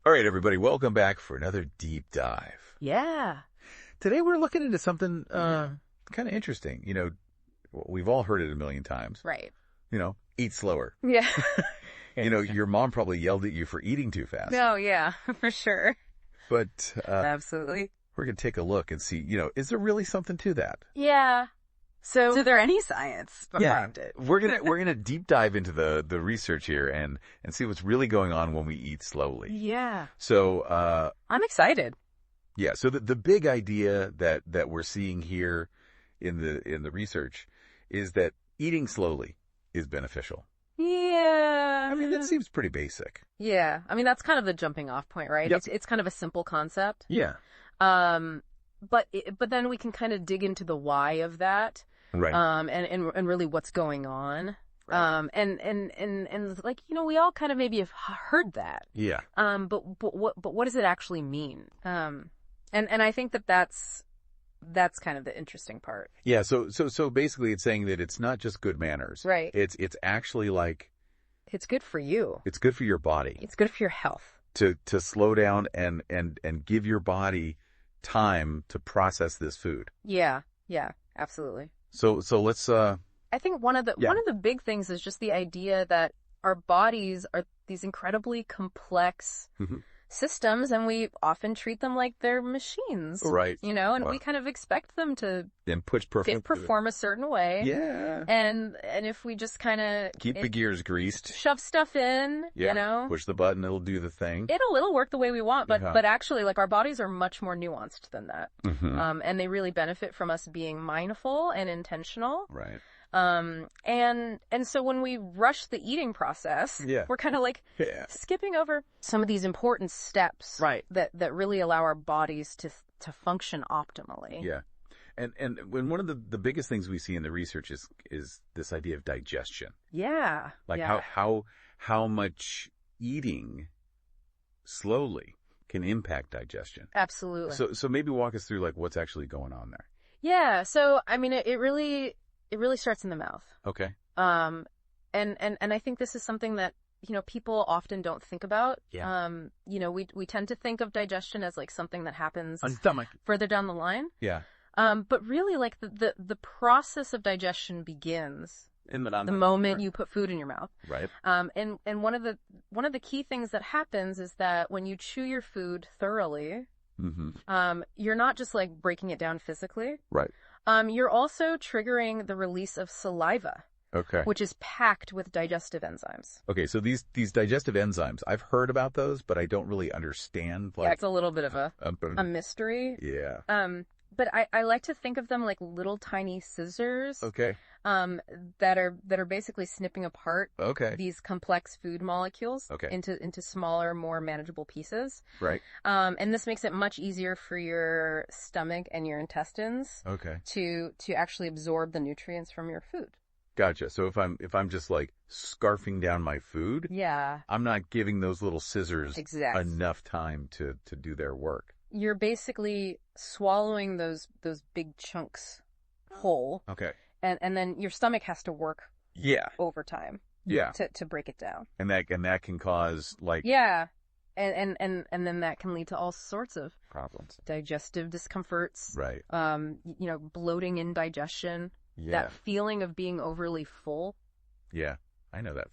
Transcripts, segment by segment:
All right, everybody, welcome back for another deep dive. Yeah. Today we're looking into something kind of interesting. We've all heard it a million times. Right. Eat slower. Yeah. Your mom probably yelled at you for eating too fast. No, yeah, for sure. But Absolutely. we're going to take a look and see, is there really something to that? Yeah. So, Is there any science behind it? We're gonna deep dive into the research here and see what's really going on when we eat slowly. yeah. So I'm excited. yeah, so the big idea that we're seeing here in the research is that eating slowly is beneficial. Yeah. I mean, that seems pretty basic. Yeah. I mean, that's kind of the jumping off point, right? Yep. It's kind of a simple concept. Yeah. But then we can kind of dig into the why of that. Right. And really what's going on. Right. And like, we all kind of maybe have heard that. Yeah. But what does it actually mean? And I think that's kind of the interesting part. Yeah. So basically, it's saying that it's not just good manners. Right. It's actually like It's good for you. it's good for your body It's good for your health. to slow down and give your body time to process this food. Yeah. Yeah, absolutely. So let's I think one of Yeah. the big things is just the idea that our bodies are these incredibly complex Mhm. systems, and we often treat them like they're machines. Right. And Well, we kind of expect them to then perform a certain way. Yeah. And if we just kind of Keep the gears greased. shove stuff in, Yeah. Push the button, it'll do the thing. it'll work the way we want. But Yeah. but actually, like, our bodies are much more nuanced than that. Mhm. And they really benefit from us being mindful and intentional. Right. And so when we rush the eating process, Yeah. we're kind of like Yeah. skipping over some of these important steps, Right. that really allow our bodies to function optimally. Yeah. And when one of the biggest things we see in the research is this idea of digestion. Yeah. Like yeah. how much eating slowly can impact digestion. Absolutely. So maybe walk us through like what's actually going on there. Yeah. So, I mean, it really starts in the mouth. Okay. And I think this is something that, people often don't think about. Yeah. We tend to think of digestion as like something that happens On stomach. further down the line. Yeah. But really, like, the process of digestion begins In the moment you put food in your mouth. Right. And one of the key things that happens is that when you chew your food thoroughly, Mm-hmm. you're not just like breaking it down physically. Right. You're also triggering the release of saliva, Okay. which is packed with digestive enzymes. Okay. So these digestive enzymes, I've heard about those, but I don't really understand. Yeah, Like, it's a little bit of a mystery. yeah. But I like to think of them like little tiny scissors, Okay. that are basically snipping apart Okay. these complex food molecules Okay. into smaller, more manageable pieces. Right. And this makes it much easier for your stomach and your intestines Okay. to actually absorb the nutrients from your food. Gotcha. So if I'm just like scarfing down my food, Yeah, I'm not giving those little scissors exactly. enough time to do their work. You're basically swallowing those big chunks whole, Okay. and then your stomach has to work Yeah. overtime Yeah. to break it down. And that can cause like Yeah. And then that can lead to all sorts of problems. digestive discomforts. Right. Bloating, indigestion, Yeah. that feeling of being overly full. Yeah. I know that.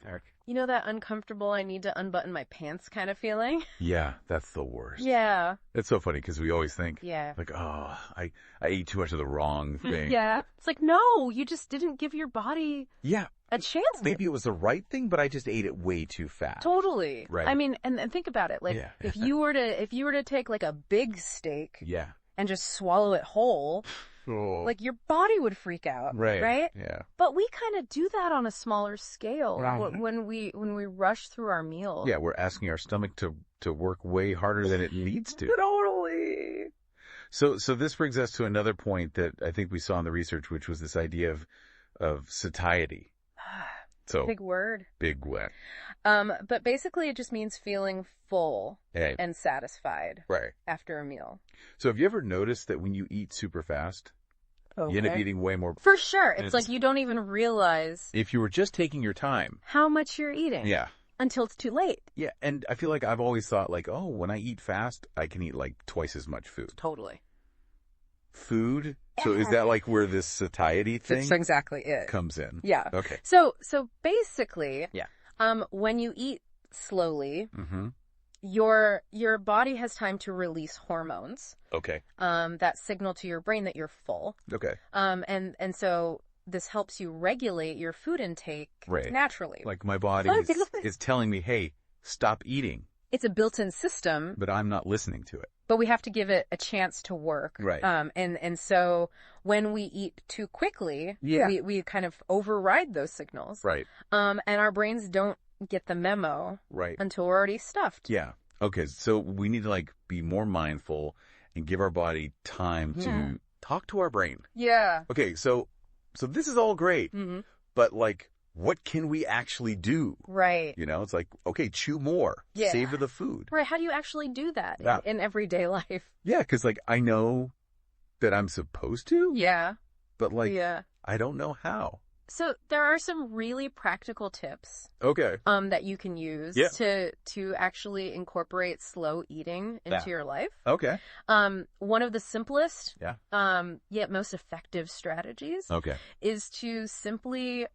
That uncomfortable, I need to unbutton my pants kind of feeling. Yeah. That's the worst. Yeah. It's so funny because we always think Yeah. like, oh, I ate too much of the wrong thing. Yeah. It's like, no, you just didn't give your body Yeah. a chance to. Maybe it was the right thing, but I just ate it way too fast. Totally. Right. I mean, and think about it. Like, Yeah. if you were to take like a big steak Yeah. and just swallow it whole, Oh. like, your body would freak out. Right. Right? Yeah. But we kind of do that on a smaller scale Right. when we rush through our meal. Yeah. We're asking our stomach to work way harder than it needs to. Totally. So this brings us to another point that I think we saw in the research, which was this idea of satiety. So Big word. big wet. But basically it just means feeling full Hey. and satisfied Right. after a meal. So have you ever noticed that when you eat super fast, you end up eating way more? For sure. And It's like you don't even realize if you were just taking your time. how much you're eating. Yeah. until it's too late. Yeah, and I feel like I've always thought like, oh, when I eat fast, I can eat like twice as much food. Totally. Food? So is that like where this satiety thing That's exactly it. comes in? Yeah. Okay. So basically, Yeah. When you eat slowly, Mm-hmm. your body has time to release hormones Okay. that signal to your brain that you're full. Okay. And so this helps you regulate your food intake Right. naturally. Like my body is telling me, hey, stop eating, It's a built-in system, but I'm not listening to it. but we have to give it a chance to work. Right. And so when we eat too quickly, Yeah. we kind of override those signals. Right. And our brains don't get the memo Right. until we're already stuffed. Yeah. Okay. So we need to like be more mindful and give our body time to talk to our brain. Yeah. Okay. So this is all great, Mm-hmm. but like, what can we actually do? Right. You know, it's like, okay, chew more, Yeah. savor the food. Right. How do you actually do that Yeah. in everyday life? Yeah. Cause like, I know that I'm supposed to, Yeah. but like, Yeah. I don't know how. So there are some really practical tips Okay. that you can use Yeah. to actually incorporate slow eating into Yeah. your life. Okay. One of the simplest Yeah. yet most effective strategies Okay. is to simply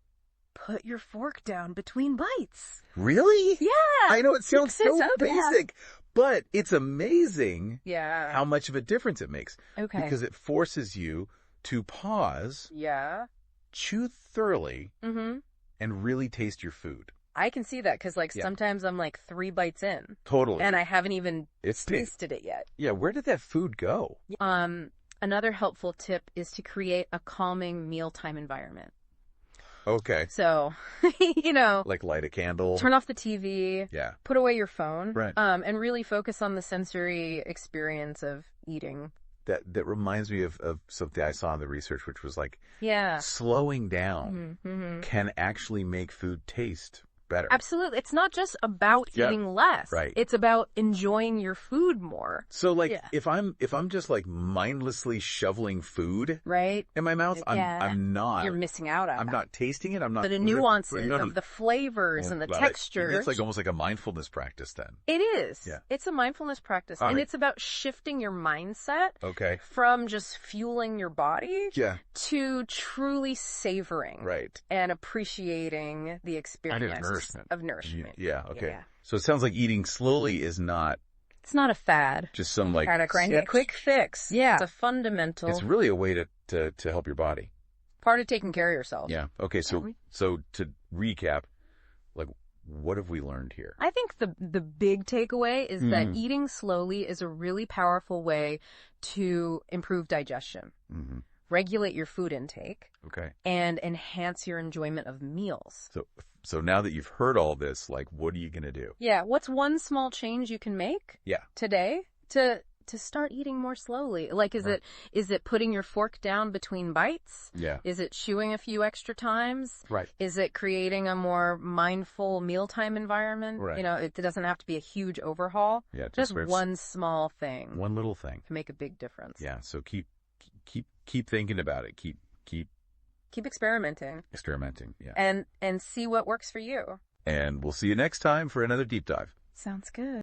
put your fork down between bites. Really? Yeah. I know it sounds It's so so bad. basic, but it's amazing Yeah. how much of a difference it makes. Okay. Because it forces you to pause, Yeah. chew thoroughly, Mm-hmm. and really taste your food. I can see that because Yeah. sometimes I'm like 3 bites in Totally. and I haven't even It's tasted it yet. Yeah, where did that food go? Another helpful tip is to create a calming mealtime environment. Okay. So, Like light a candle. turn off the TV, Yeah. put away your phone, Right. and really focus on the sensory experience of eating. That reminds me of something I saw in the research, which was like Yeah. slowing down Mm-hmm. can actually make food taste better. Absolutely. It's not just about Yeah. eating less. Right. It's about enjoying your food more. So like Yeah. if I'm just like mindlessly shoveling food Right? in my mouth, Yeah. I'm not. You're missing out on I'm that. not tasting it. I'm not. The nuances No, no, of the flavors and the But textures. It's like almost like a mindfulness practice then. It is. Yeah. It's a mindfulness practice. All and right. it's about shifting your mindset Okay. from just fueling your body Yeah. to truly savoring Right. and appreciating the experience nourishment. of nourishment. Yeah. Okay. Yeah. So it sounds like eating slowly is not It's not a fad. just some like Kinda crazy. A quick fix. Yeah. It's a fundamental It's really a way to help your body. part of taking care of yourself. Yeah. Okay. So we? to recap, like what have we learned here? I think the big takeaway is that eating slowly is a really powerful way to improve digestion, Mm-hmm. regulate your food intake, Okay. and enhance your enjoyment of meals. So now that you've heard all this, like, what are you gonna do? Yeah, what's one small change you can make Yeah. today to start eating more slowly? Like, is it putting your fork down between bites? Yeah. Is it chewing a few extra times? Right. Is it creating a more mindful mealtime environment? Right. It doesn't have to be a huge overhaul. Yeah. Just where it's one small thing one little thing. can make a big difference. Yeah. So keep thinking about it. Keep Keep experimenting experimenting. Yeah. and see what works for you. And we'll see you next time for another deep dive. Sounds good.